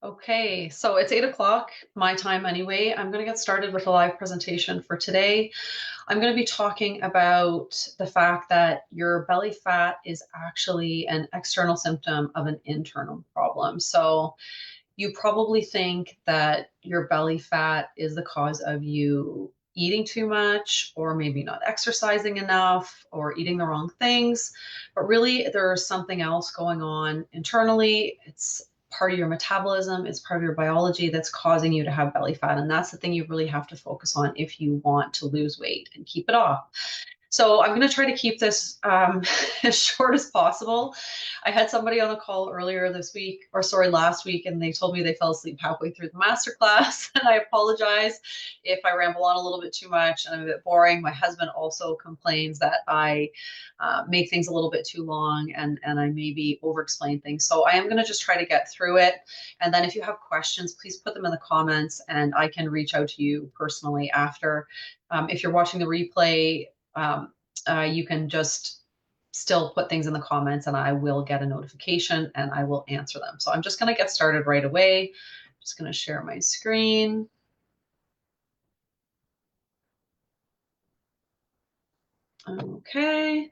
Okay, so it's 8 o'clock, my time anyway. I'm going to get started with a live presentation for today. I'm going to be talking about the fact that your belly fat is actually an external symptom of an internal problem. So you probably think that your belly fat is the cause of you eating too much, or maybe not exercising enough, or eating the wrong things. But really, there's something else going on internally. It's part of your metabolism, it's part of your biology that's causing you to have belly fat. And that's the thing you really have to focus on if you want to lose weight and keep it off. So I'm going to try to keep this as short as possible. I had somebody on a call earlier this week, or sorry, last week, and they told me they fell asleep halfway through the masterclass. And I apologize if I ramble on a little bit too much and I'm a bit boring. My husband also complains that I make things a little bit too long and I maybe over-explain things. So I am going to just try to get through it. And then if you have questions, please put them in the comments and I can reach out to you personally after. If you're watching the replay, you can just still put things in the comments and I will get a notification and I will answer them. So I'm just going to get started right away. I'm just going to share my screen. Okay.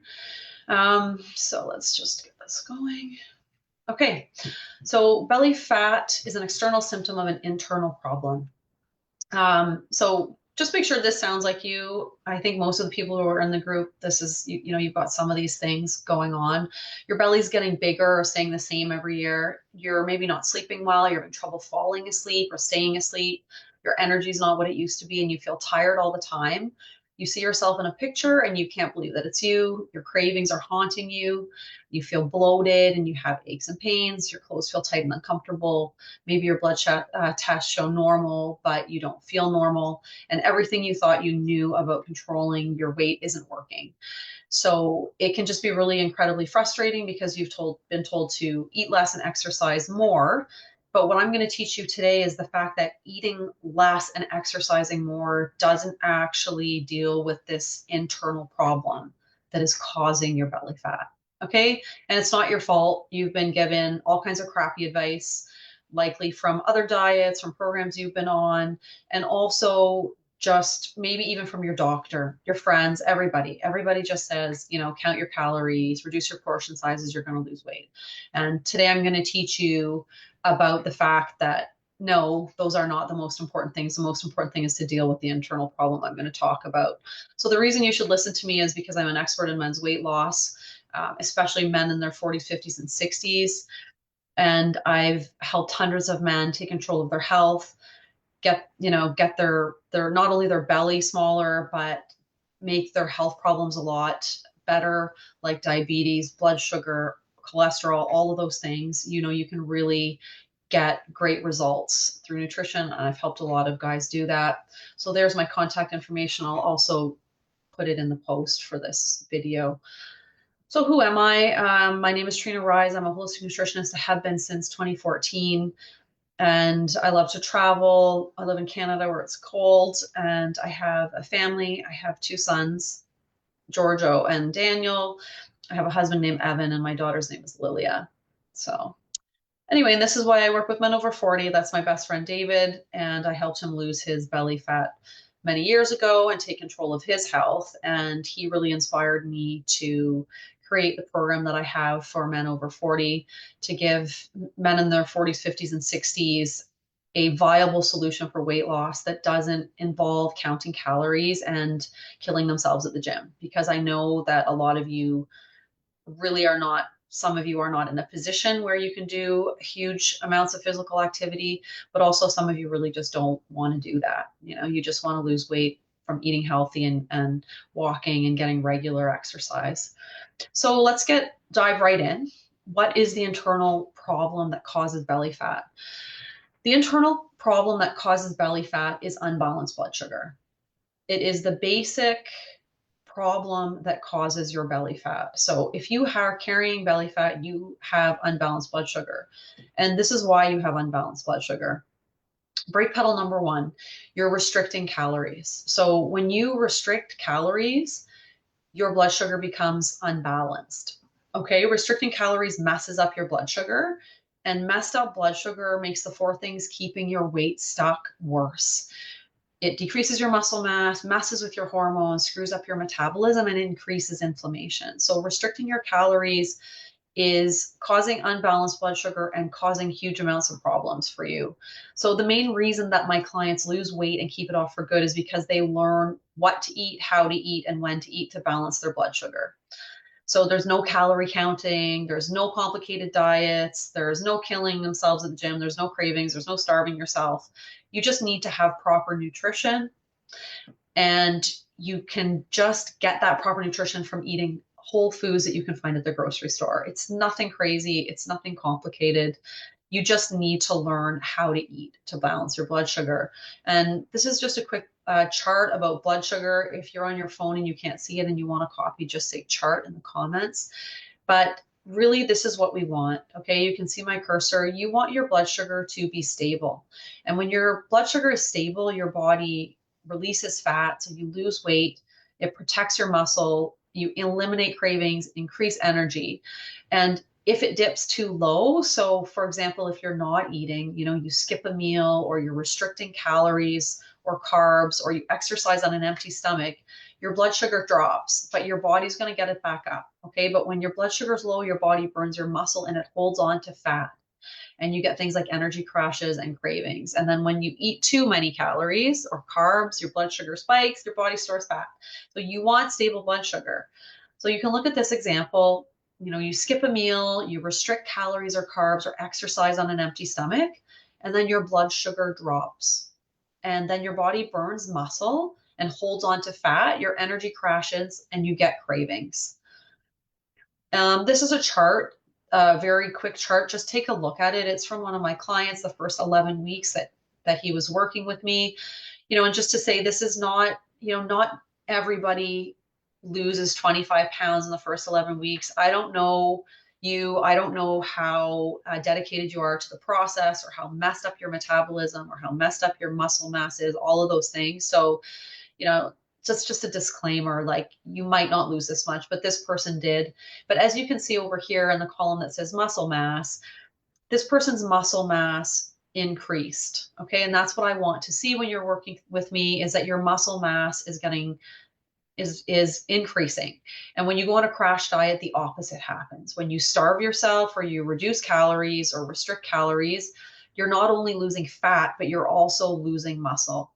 So let's just get this going. Okay. So belly fat is an external symptom of an internal problem. So just make sure this sounds like you. I think most of the people who are in the group, this is, you've got some of these things going on. Your belly's getting bigger or staying the same every year. You're maybe not sleeping well. You're having trouble falling asleep or staying asleep. Your energy's not what it used to be and you feel tired all the time. You see yourself in a picture and you can't believe that it's you. Your cravings are haunting you. You feel bloated and you have aches and pains. Your clothes feel tight and uncomfortable. Maybe your blood tests show normal, but you don't feel normal. And everything you thought you knew about controlling your weight isn't working. So it can just be really incredibly frustrating because you've been told to eat less and exercise more. But what I'm going to teach you today is the fact that eating less and exercising more doesn't actually deal with this internal problem that is causing your belly fat. Okay. And it's not your fault. You've been given all kinds of crappy advice, likely from other diets, from programs you've been on, and also just maybe even from your doctor, your friends, everybody just says, count your calories, reduce your portion sizes, you're going to lose weight. And today I'm going to teach you about the fact that no, those are not the most important things. The most important thing is to deal with the internal problem I'm going to talk about. So the reason you should listen to me is because I'm an expert in men's weight loss, especially men in their 40s, 50s, and 60s. And I've helped hundreds of men take control of their health, get their not only their belly smaller, but make their health problems a lot better, like diabetes, blood sugar, cholesterol, all of those things. You can really get great results through nutrition. And I've helped a lot of guys do that. So there's my contact information. I'll also put it in the post for this video. So who am I? My name is Trina.rys. I'm a holistic nutritionist. I have been since 2014. And I love to travel. I live in Canada where it's cold, and I have a family. I have two sons, Giorgio and Daniel. I have a husband named Evan, and my daughter's name is Lilia. So anyway, and this is why I work with men over 40. That's my best friend David, and I helped him lose his belly fat many years ago and take control of his health. And he really inspired me to create the program that I have for men over 40 to give men in their 40s, 50s, and 60s a viable solution for weight loss that doesn't involve counting calories and killing themselves at the gym. Because I know that a lot of you really are not, some of you are not in a position where you can do huge amounts of physical activity, but also some of you really just don't want to do that. You just want to lose weight from eating healthy and walking and getting regular exercise. So let's dive right in. What is the internal problem that causes belly fat? The internal problem that causes belly fat is unbalanced blood sugar. It is the basic problem that causes your belly fat. So if you are carrying belly fat, you have unbalanced blood sugar. And this is why you have unbalanced blood sugar. Brake pedal number one, you're restricting calories. So when you restrict calories, your blood sugar becomes unbalanced. Okay, restricting calories messes up your blood sugar And messed up blood sugar makes the four things keeping your weight stuck worse. It decreases your muscle mass, messes with your hormones, screws up your metabolism, and increases inflammation. So restricting your calories is causing unbalanced blood sugar and causing huge amounts of problems for you. So the main reason that my clients lose weight and keep it off for good is because they learn what to eat, how to eat, and when to eat to balance their blood sugar. So there's no calorie counting, there's no complicated diets, there's no killing themselves at the gym, there's no cravings, there's no starving yourself. You just need to have proper nutrition, and you can just get that proper nutrition from eating whole foods that you can find at the grocery store. It's nothing crazy, it's nothing complicated. You just need to learn how to eat to balance your blood sugar. And this is just a quick chart about blood sugar. If you're on your phone and you can't see it and you want a copy, just say chart in the comments. But really, this is what we want. Okay, you can see my cursor. You want your blood sugar to be stable. And when your blood sugar is stable, your body releases fat, so you lose weight, it protects your muscle, you eliminate cravings, increase energy. And if it dips too low, so for example, if you're not eating, you skip a meal or you're restricting calories or carbs or you exercise on an empty stomach, your blood sugar drops, but your body's going to get it back up. Okay. But when your blood sugar is low, your body burns your muscle and it holds on to fat. And you get things like energy crashes and cravings. And then when you eat too many calories or carbs, your blood sugar spikes, your body stores fat. So you want stable blood sugar. So you can look at this example. You skip a meal, you restrict calories or carbs or exercise on an empty stomach, and then your blood sugar drops. And then your body burns muscle and holds on to fat, your energy crashes, and you get cravings. This is a chart, a very quick chart. Just take a look at it. It's from one of my clients, the first 11 weeks that he was working with me. And just to say, this is not, not everybody loses 25 pounds in the first 11 weeks. I don't know you. I don't know how dedicated you are to the process or how messed up your metabolism or how messed up your muscle mass is, all of those things. So, just a disclaimer, like you might not lose this much, but this person did. But as you can see over here in the column that says muscle mass, this person's muscle mass increased. Okay. And that's what I want to see when you're working with me, is that your muscle mass is increasing. And when you go on a crash diet, the opposite happens. When you starve yourself or you reduce calories or restrict calories, you're not only losing fat, but you're also losing muscle.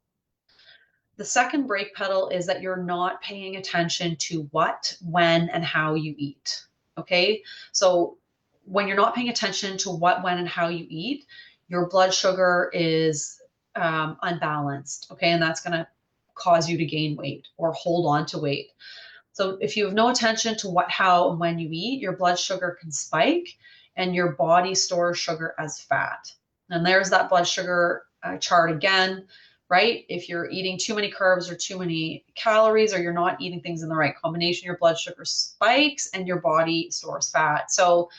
The second brake pedal is that you're not paying attention to what, when, and how you eat. Okay. So when you're not paying attention to what, when, and how you eat, your blood sugar is unbalanced. Okay. And that's going to cause you to gain weight or hold on to weight. So if you have no attention to what, how, and when you eat, your blood sugar can spike and your body stores sugar as fat. And there's that blood sugar chart again, right? If you're eating too many carbs or too many calories, or you're not eating things in the right combination, your blood sugar spikes and your body stores fat. So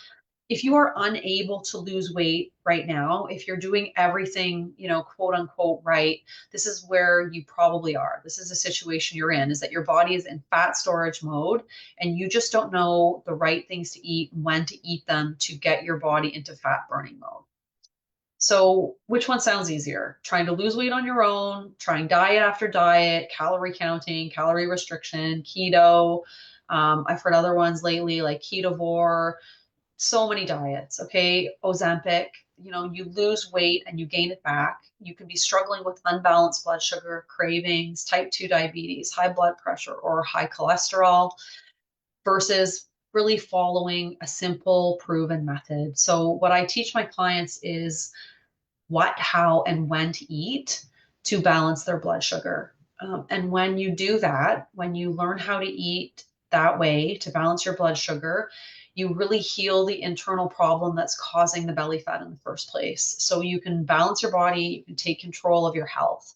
if you are unable to lose weight right now, if you're doing everything, quote unquote, right, this is where you probably are. This is a situation you're in, is that your body is in fat storage mode and you just don't know the right things to eat, when to eat them to get your body into fat burning mode. So which one sounds easier? Trying to lose weight on your own, trying diet after diet, calorie counting, calorie restriction, keto. I've heard other ones lately like ketovore, so many diets. Okay. Ozempic, you lose weight and you gain it back. You can be struggling with unbalanced blood sugar, cravings, type 2 diabetes, high blood pressure, or high cholesterol, versus really following a simple proven method. So what I teach my clients is what, how, and when to eat to balance their blood sugar. And when you do that, when you learn how to eat that way to balance your blood sugar, you really heal the internal problem that's causing the belly fat in the first place. So you can balance your body, you can take control of your health,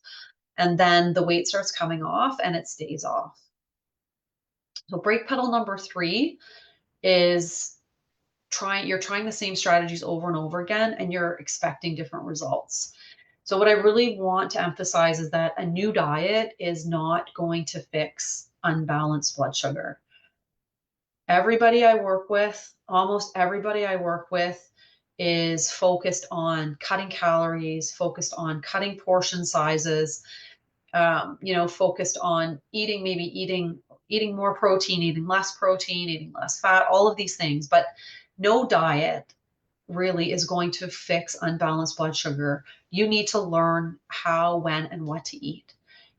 and then the weight starts coming off and it stays off. So brake pedal number 3 is you're trying the same strategies over and over again, and you're expecting different results. So what I really want to emphasize is that a new diet is not going to fix unbalanced blood sugar. Everybody I work with, almost everybody I work with, is focused on cutting calories, focused on cutting portion sizes, focused on eating more protein, eating less fat, all of these things. But no diet really is going to fix unbalanced blood sugar. You need to learn how, when, and what to eat.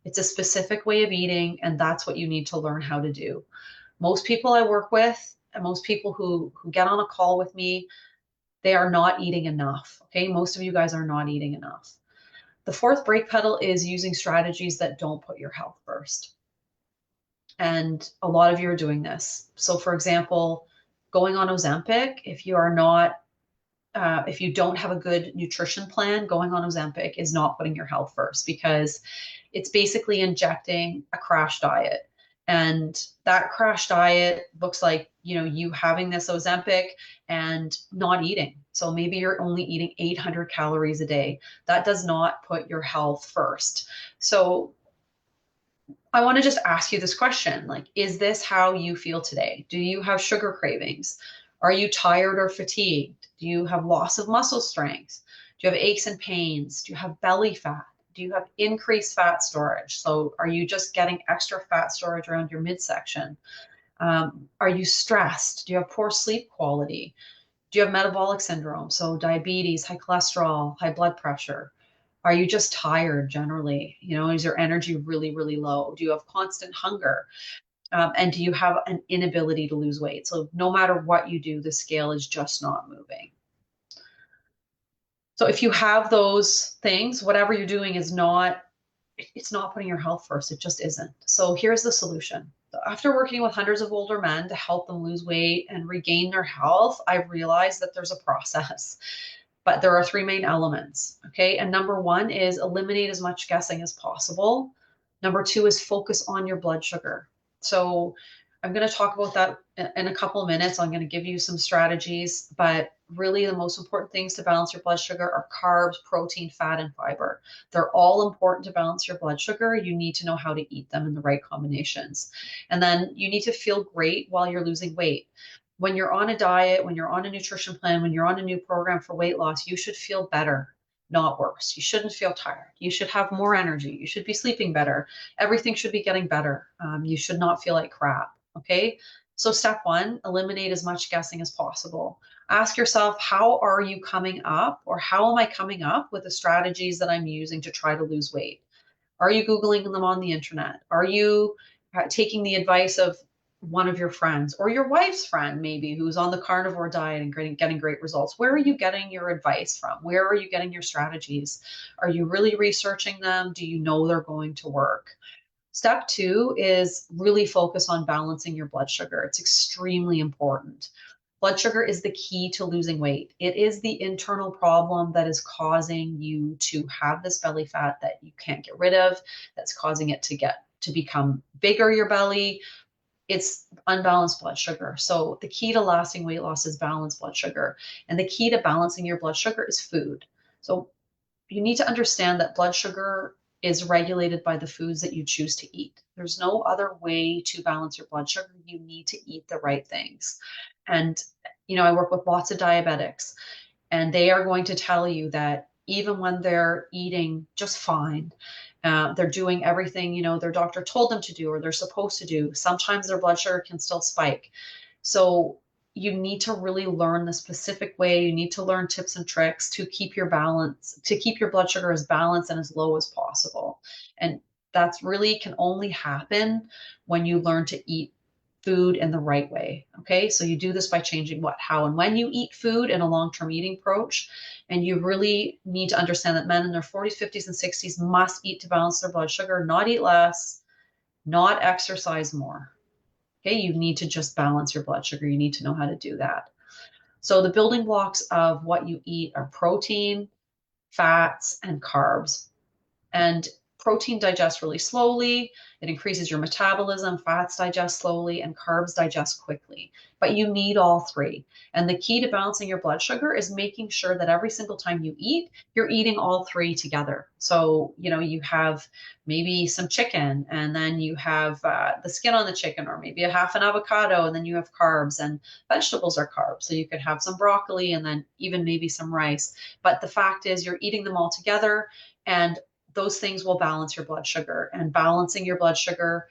It's a specific way of eating, and that's what you need to learn how to do. Most people I work with, and most people who get on a call with me, they are not eating enough. Okay, most of you guys are not eating enough. The fourth brake pedal is using strategies that don't put your health first. And a lot of you are doing this. So, for example, going on Ozempic, if you don't have a good nutrition plan, going on Ozempic is not putting your health first, because it's basically injecting a crash diet. And that crash diet looks like, you having this Ozempic and not eating. So maybe you're only eating 800 calories a day. That does not put your health first. So I want to just ask you this question, like, is this how you feel today? Do you have sugar cravings? Are you tired or fatigued? Do you have loss of muscle strength? Do you have aches and pains? Do you have belly fat? Do you have increased fat storage? So are you just getting extra fat storage around your midsection? Are you stressed? Do you have poor sleep quality? Do you have metabolic syndrome? So diabetes, high cholesterol, high blood pressure? Are you just tired generally? Is your energy really, really low? Do you have constant hunger? And do you have an inability to lose weight? So no matter what you do, the scale is just not moving. So if you have those things, whatever you're doing it's not putting your health first. It just isn't. So here's the solution. After working with hundreds of older men to help them lose weight and regain their health, I realized that there's a process. But there are three main elements. Okay. And number one is eliminate as much guessing as possible. Number two is focus on your blood sugar. So I'm going to talk about that in a couple of minutes. I'm going to give you some strategies, but really the most important things to balance your blood sugar are carbs, protein, fat, and fiber. They're all important to balance your blood sugar. You need to know how to eat them in the right combinations. And then you need to feel great while you're losing weight. When you're on a diet, when you're on a nutrition plan, when you're on a new program for weight loss, you should feel better, not worse. You shouldn't feel tired. You should have more energy. You should be sleeping better. Everything should be getting better. You should not feel like crap. Okay. So step one, eliminate as much guessing as possible. Ask yourself, how are you coming up, or how am I coming up with the strategies that I'm using to try to lose weight? Are you Googling them on the internet? Are you taking the advice of one of your friends or your wife's friend, maybe, who's on the carnivore diet and getting great results? Where are you getting your advice from? Where are you getting your strategies? Are you really researching them? Do you know they're going to work? Step two is really focus on balancing your blood sugar. It's extremely important. Blood sugar is the key to losing weight. It is the internal problem that is causing you to have this belly fat that you can't get rid of, that's causing it to become bigger, your belly. It's unbalanced blood sugar. So the key to lasting weight loss is balanced blood sugar. And the key to balancing your blood sugar is food. So you need to understand that blood sugar is regulated by the foods that you choose to eat. There's no other way to balance your blood sugar. You need to eat the right things. And, I work with lots of diabetics, and they are going to tell you that even when they're eating just fine, they're doing everything, their doctor told them to do or they're supposed to do, sometimes their blood sugar can still spike. So you need to really learn the specific way. You need to learn tips and tricks to keep your blood sugar as balanced and as low as possible. And that's really can only happen when you learn to eat food in the right way. Okay. So you do this by changing what, how, and when you eat food in a long-term eating approach. And you really need to understand that men in their 40s, 50s, and 60s must eat to balance their blood sugar, not eat less, not exercise more. Okay. You need to just balance your blood sugar. You need to know how to do that. So the building blocks of what you eat are protein, fats, and carbs. And protein digests really slowly, it increases your metabolism, fats digest slowly, and carbs digest quickly. But you need all three. And the key to balancing your blood sugar is making sure that every single time you eat, you're eating all three together. So, you have maybe some chicken, and then you have the skin on the chicken, or maybe a half an avocado, and then you have carbs, and vegetables are carbs. So you could have some broccoli and then even maybe some rice. But the fact is, you're eating them all together, and those things will balance your blood sugar. And balancing your blood sugar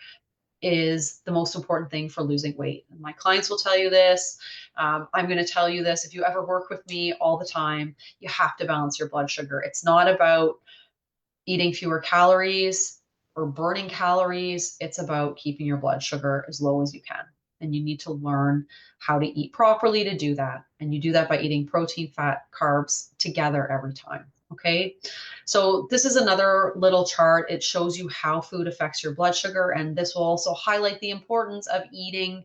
is the most important thing for losing weight. And my clients will tell you this. I'm going to tell you this. If you ever work with me all the time, you have to balance your blood sugar. It's not about eating fewer calories or burning calories. It's about keeping your blood sugar as low as you can. And you need to learn how to eat properly to do that. And you do that by eating protein, fat, carbs together every time. Okay. So this is another little chart. It shows you how food affects your blood sugar. And this will also highlight the importance of eating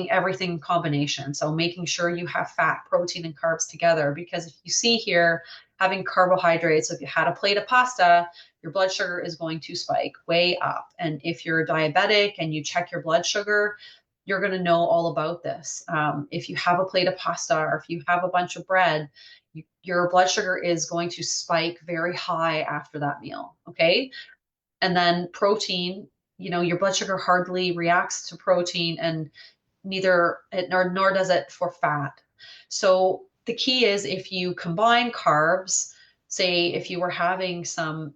everything in combination. So making sure you have fat, protein, and carbs together. Because if you see here, having carbohydrates, so if you had a plate of pasta, your blood sugar is going to spike way up. And if you're diabetic and you check your blood sugar, you're going to know all about this. If you have a plate of pasta, or if you have a bunch of bread, your blood sugar is going to spike very high after that meal. Okay. And then protein, your blood sugar hardly reacts to protein, and nor does it for fat. So the key is, if you combine carbs, say if you were having some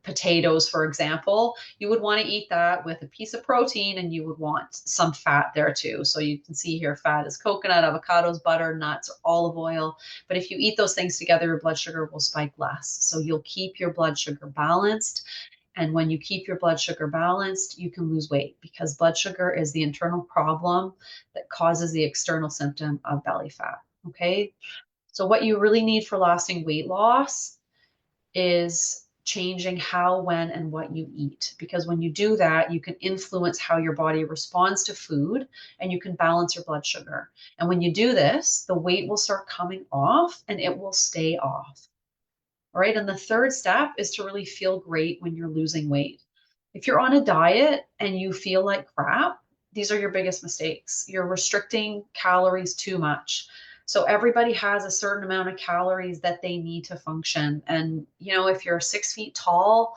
potatoes, for example, you would want to eat that with a piece of protein, and you would want some fat there too. So you can see here, fat is coconut, avocados, butter, nuts, or olive oil. But if you eat those things together, your blood sugar will spike less. So you'll keep your blood sugar balanced. And when you keep your blood sugar balanced, you can lose weight, because blood sugar is the internal problem that causes the external symptom of belly fat. Okay. So what you really need for lasting weight loss is changing how, when, and what you eat. Because when you do that, you can influence how your body responds to food, and you can balance your blood sugar. And when you do this, the weight will start coming off, and it will stay off. All right. And the third step is to really feel great when you're losing weight. If you're on a diet and you feel like crap, these are your biggest mistakes. You're restricting calories too much. So everybody has a certain amount of calories that they need to function. And, if you're 6 feet tall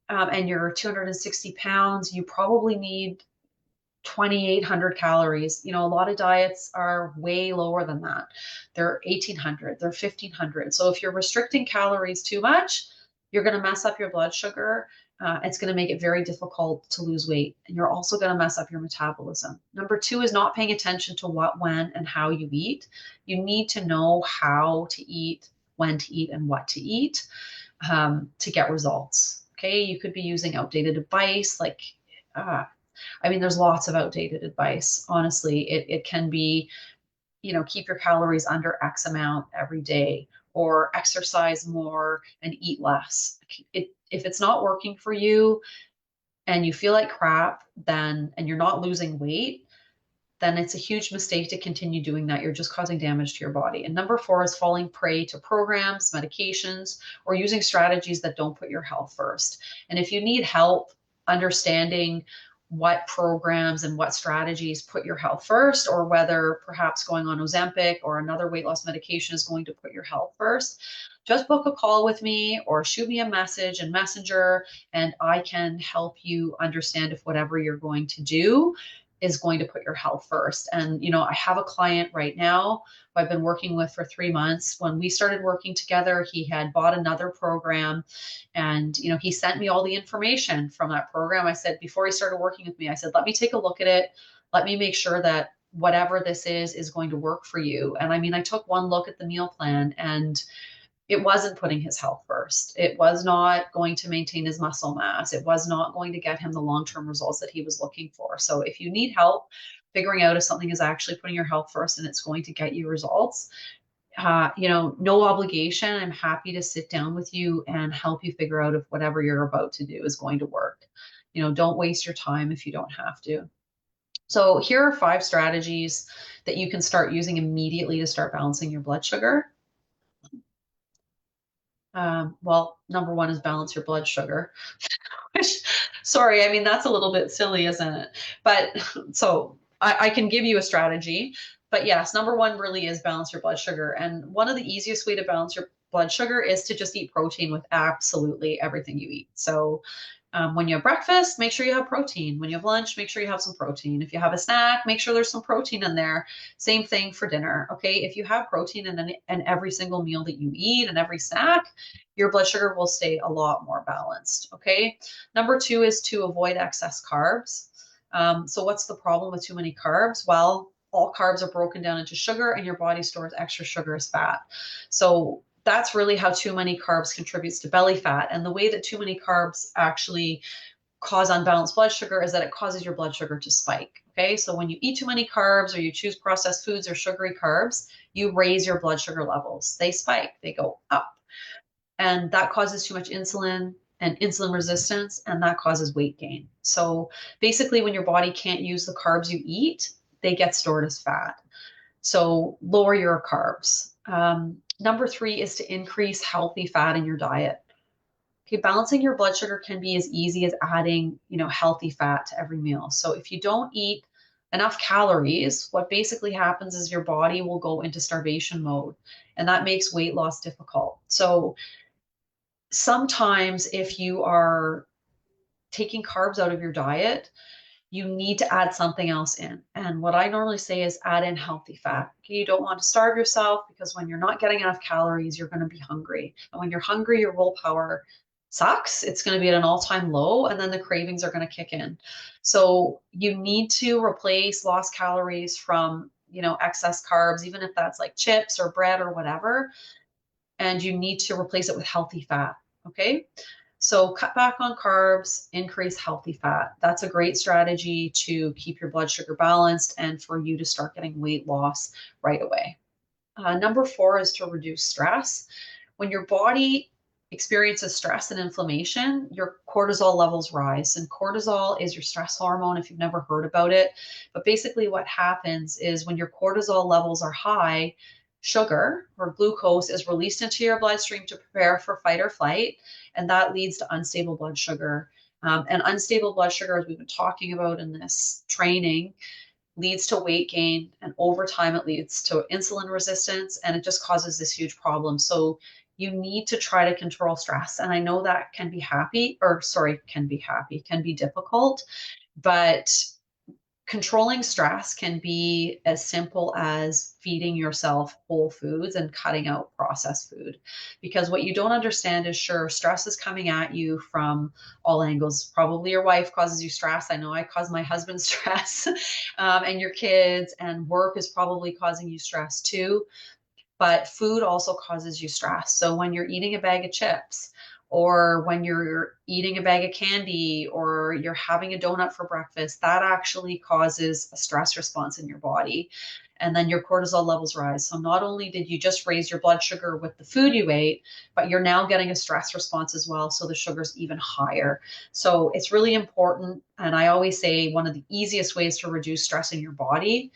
and you're 260 pounds, you probably need 2,800 calories. A lot of diets are way lower than that. They're 1,800, they're 1,500. So if you're restricting calories too much, you're going to mess up your blood sugar. It's going to make it very difficult to lose weight. And you're also going to mess up your metabolism. Number two is not paying attention to what, when, and how you eat. You need to know how to eat, when to eat, and what to eat to get results. Okay. You could be using outdated advice like, there's lots of outdated advice. Honestly, it can be, keep your calories under X amount every day, or exercise more and eat less. If it's not working for you and you feel like crap, and you're not losing weight, then it's a huge mistake to continue doing that. You're just causing damage to your body. And number four is falling prey to programs, medications, or using strategies that don't put your health first. And if you need help understanding what programs and what strategies put your health first, or whether perhaps going on Ozempic or another weight loss medication is going to put your health first, just book a call with me or shoot me a message in Messenger, and I can help you understand if whatever you're going to do is going to put your health first. And, I have a client right now who I've been working with for 3 months. When we started working together, he had bought another program, and, he sent me all the information from that program. I said, before he started working with me, I said, let me take a look at it. Let me make sure that whatever this is going to work for you. And I took one look at the meal plan, and it wasn't putting his health first. It was not going to maintain his muscle mass. It was not going to get him the long-term results that he was looking for. So if you need help figuring out if something is actually putting your health first and it's going to get you results, no obligation. I'm happy to sit down with you and help you figure out if whatever you're about to do is going to work. Don't waste your time if you don't have to. So here are 5 strategies that you can start using immediately to start balancing your blood sugar. Well, number one is balance your blood sugar. Which, sorry, I mean, that's a little bit silly, isn't it? But so I can give you a strategy. But yes, number one really is balance your blood sugar. And one of the easiest way to balance your blood sugar is to just eat protein with absolutely everything you eat. So when you have breakfast, make sure you have protein. When you have lunch, make sure you have some protein. If you have a snack, make sure there's some protein in there. Same thing for dinner. Okay. If you have protein in every single meal that you eat and every snack, your blood sugar will stay a lot more balanced. Okay. Number two is to avoid excess carbs. So, what's the problem with too many carbs? Well, all carbs are broken down into sugar, and your body stores extra sugar as fat. So, that's really how too many carbs contributes to belly fat. And the way that too many carbs actually cause unbalanced blood sugar is that it causes your blood sugar to spike. Okay, so when you eat too many carbs or you choose processed foods or sugary carbs, you raise your blood sugar levels. They spike, they go up. And that causes too much insulin and insulin resistance, and that causes weight gain. So basically, when your body can't use the carbs you eat, they get stored as fat. So lower your carbs. Number three is to increase healthy fat in your diet. Okay, balancing your blood sugar can be as easy as adding, healthy fat to every meal. So if you don't eat enough calories, what basically happens is your body will go into starvation mode, and that makes weight loss difficult. So sometimes if you are taking carbs out of your diet, you need to add something else in. And what I normally say is add in healthy fat. Okay, you don't want to starve yourself, because when you're not getting enough calories, you're going to be hungry. And when you're hungry, your willpower sucks. It's going to be at an all-time low, and then the cravings are going to kick in. So you need to replace lost calories from, excess carbs, even if that's like chips or bread or whatever. And you need to replace it with healthy fat. Okay. So cut back on carbs, increase healthy fat. That's a great strategy to keep your blood sugar balanced and for you to start getting weight loss right away. Number four is to reduce stress. When your body experiences stress and inflammation, your cortisol levels rise. And cortisol is your stress hormone if you've never heard about it. But basically, what happens is when your cortisol levels are high, sugar or glucose is released into your bloodstream to prepare for fight or flight. And that leads to unstable blood sugar. And unstable blood sugar, as we've been talking about in this training, leads to weight gain, and over time it leads to insulin resistance, and it just causes this huge problem. So you need to try to control stress, and I know that can be difficult, but controlling stress can be as simple as feeding yourself whole foods and cutting out processed food. Because what you don't understand is, sure, stress is coming at you from all angles. Probably your wife causes you stress. I know I cause my husband stress, and your kids, and work is probably causing you stress too. But food also causes you stress. So when you're eating a bag of chips, or when you're eating a bag of candy, or you're having a donut for breakfast, that actually causes a stress response in your body. And then your cortisol levels rise. So not only did you just raise your blood sugar with the food you ate, but you're now getting a stress response as well. So the sugar's even higher. So it's really important. And I always say one of the easiest ways to reduce stress in your body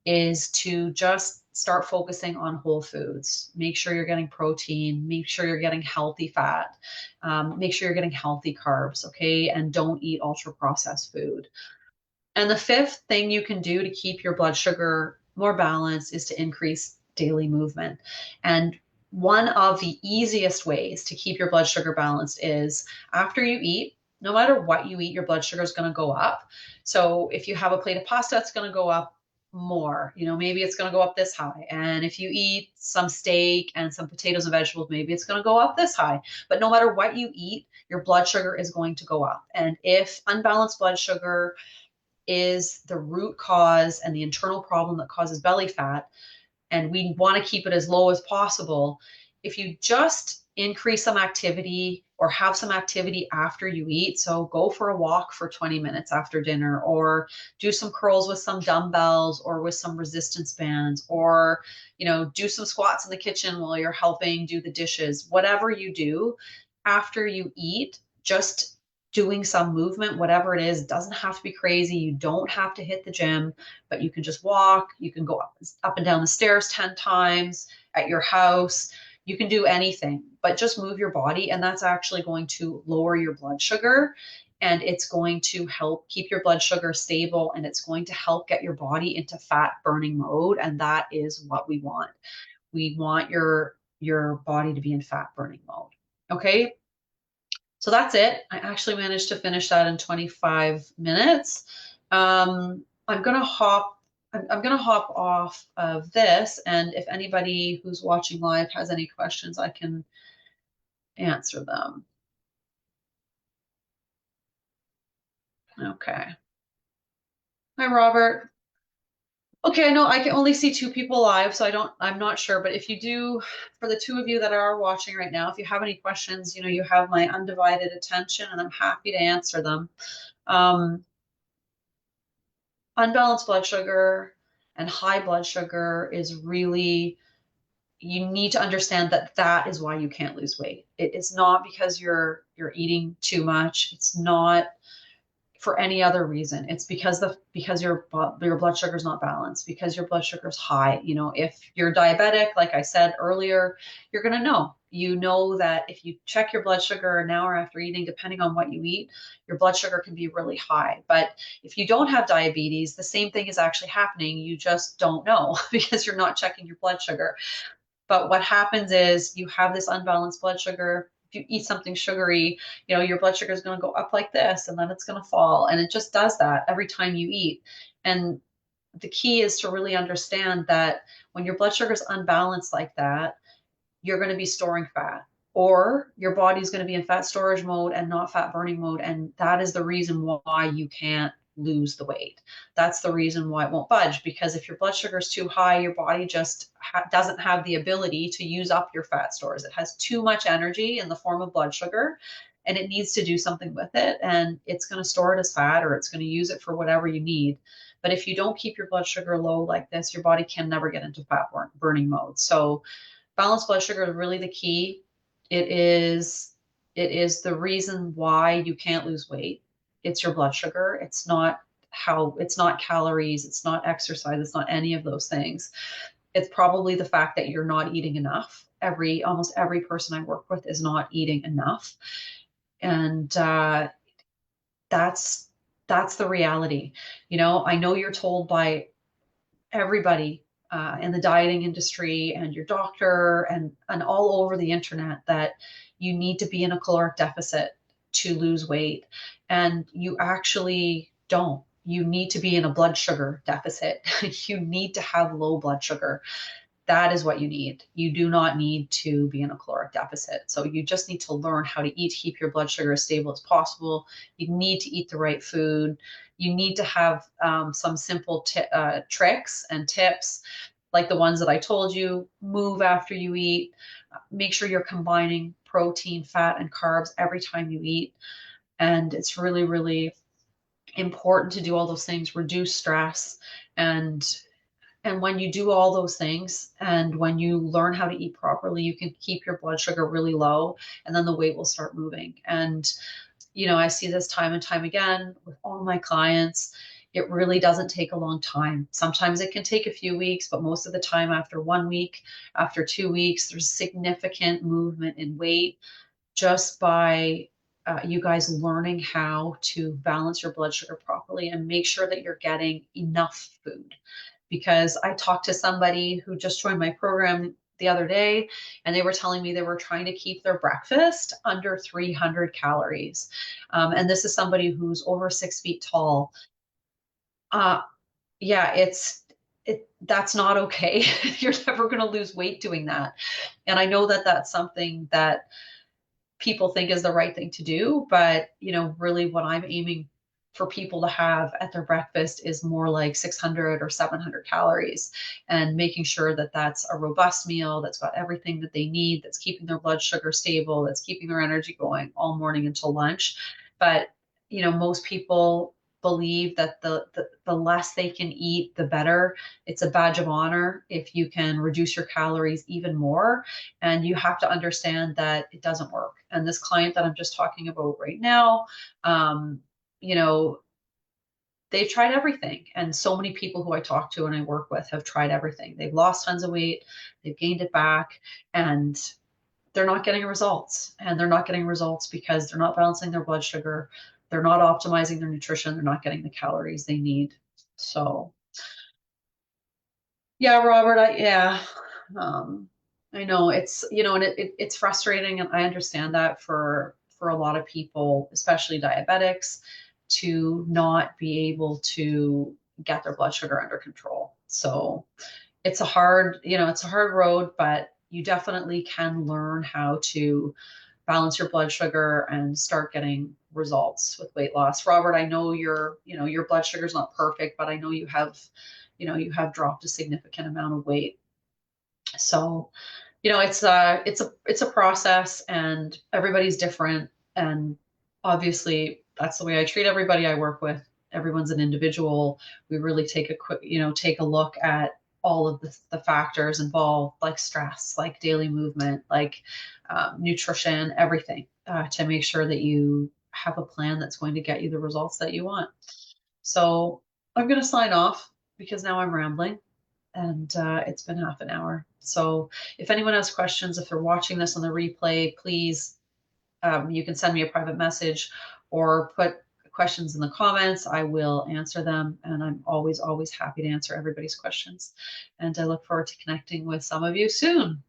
is to just start focusing on whole foods. Make sure you're getting protein, make sure you're getting healthy fat, make sure you're getting healthy carbs, okay? And don't eat ultra processed food. And the fifth thing you can do to keep your blood sugar more balanced is to increase daily movement. And one of the easiest ways to keep your blood sugar balanced is after you eat, no matter what you eat, your blood sugar is going to go up. So if you have a plate of pasta, it's going to go up more. Maybe it's going to go up this high. And if you eat some steak and some potatoes and vegetables, maybe it's going to go up this high. But no matter what you eat, your blood sugar is going to go up. And if unbalanced blood sugar is the root cause and the internal problem that causes belly fat, and we want to keep it as low as possible, if you just increase some activity or have some activity after you eat, so go for a walk for 20 minutes after dinner, or do some curls with some dumbbells or with some resistance bands, or do some squats in the kitchen while you're helping do the dishes. Whatever you do after you eat, just doing some movement, whatever it is, doesn't have to be crazy. You don't have to hit the gym, but you can just walk. You can go up and down the stairs 10 times at your house. You can do anything, but just move your body, and that's actually going to lower your blood sugar, and it's going to help keep your blood sugar stable, and it's going to help get your body into fat burning mode, and that is what we want. We want your body to be in fat burning mode. Okay? So that's it. I actually managed to finish that in 25 minutes. I'm gonna hop. I'm gonna hop off of this, and if anybody who's watching live has any questions, I can answer them. Okay. Hi, Robert. Okay, I know I can only see two people live, so I'm not sure, but if you do, for the two of you that are watching right now, if you have any questions, you have my undivided attention and I'm happy to answer them. Unbalanced blood sugar and high blood sugar is really, you need to understand that that is why you can't lose weight. It's not because you're eating too much. It's not for any other reason. It's because your blood sugar is not balanced, because your blood sugar is high. If you're diabetic, like I said earlier, you're going to know. You know that if you check your blood sugar an hour after eating, depending on what you eat, your blood sugar can be really high. But if you don't have diabetes, the same thing is actually happening. You just don't know because you're not checking your blood sugar. But what happens is you have this unbalanced blood sugar. If you eat something sugary, your blood sugar is going to go up like this and then it's going to fall. And it just does that every time you eat. And the key is to really understand that when your blood sugar is unbalanced like that, you're going to be storing fat, or your body's going to be in fat storage mode and not fat burning mode. And that is the reason why you can't lose the weight. That's the reason why it won't budge, because if your blood sugar is too high, your body just doesn't have the ability to use up your fat stores. It has too much energy in the form of blood sugar, and it needs to do something with it, and it's going to store it as fat, or it's going to use it for whatever you need. But if you don't keep your blood sugar low like this, your body can never get into fat burning mode. So balanced blood sugar is really the key. It is the reason why you can't lose weight. It's your blood sugar. It's not calories, it's not exercise, it's not any of those things. It's probably the fact that you're not eating enough. Almost every person I work with is not eating enough. And that's the reality. I know you're told by everybody in the dieting industry and your doctor and all over the internet that you need to be in a caloric deficit to lose weight. And you actually don't. You need to be in a blood sugar deficit. You need to have low blood sugar. That is what you need. You do not need to be in a caloric deficit. So you just need to learn how to eat to keep your blood sugar as stable as possible. You need to eat the right food. You need to have some simple tricks and tips like the ones that I told you. Move after you eat. Make sure you're combining protein, fat, and carbs every time you eat. And it's really, really important to do all those things. Reduce stress, and when you do all those things and when you learn how to eat properly, you can keep your blood sugar really low, and then the weight will start moving. And, I see this time and time again with all my clients. It really doesn't take a long time. Sometimes it can take a few weeks, but most of the time after 1 week, after 2 weeks, there's significant movement in weight just by you guys learning how to balance your blood sugar properly and make sure that you're getting enough food. Because I talked to somebody who just joined my program the other day, and they were telling me they were trying to keep their breakfast under 300 calories. And this is somebody who's over 6 feet tall. Uh, yeah, that's not okay. You're never going to lose weight doing that. And I know that that's something that people think is the right thing to do, but really what I'm aiming for people to have at their breakfast is more like 600 or 700 calories, and making sure that that's a robust meal that's got everything that they need, that's keeping their blood sugar stable, that's keeping their energy going all morning until lunch. But most people believe that the less they can eat, the better. It's a badge of honor if you can reduce your calories even more. And you have to understand that it doesn't work. And this client that I'm just talking about right now, you know, they've tried everything. And so many people who I talk to and I work with have tried everything. They've lost tons of weight, they've gained it back, and they're not getting results. And they're not getting results because they're not balancing their blood sugar, they're not optimizing their nutrition, they're not getting the calories they need. So yeah, Robert, um, I know it's, and it's frustrating, and I understand that for a lot of people, especially diabetics, to not be able to get their blood sugar under control. So it's a hard road, but you definitely can learn how to balance your blood sugar and start getting results with weight loss. Robert, I know your blood sugar is not perfect, but I know you have dropped a significant amount of weight. So, it's a process, and everybody's different, and obviously that's the way I treat everybody I work with. Everyone's an individual. We really take a look at all of the factors involved, like stress, like daily movement, like nutrition, everything, to make sure that you have a plan that's going to get you the results that you want. So I'm going to sign off because now I'm rambling, and it's been half an hour. So if anyone has questions, if they're watching this on the replay, please, you can send me a private message or put questions in the comments. I will answer them, and I'm always, always happy to answer everybody's questions. And I look forward to connecting with some of you soon.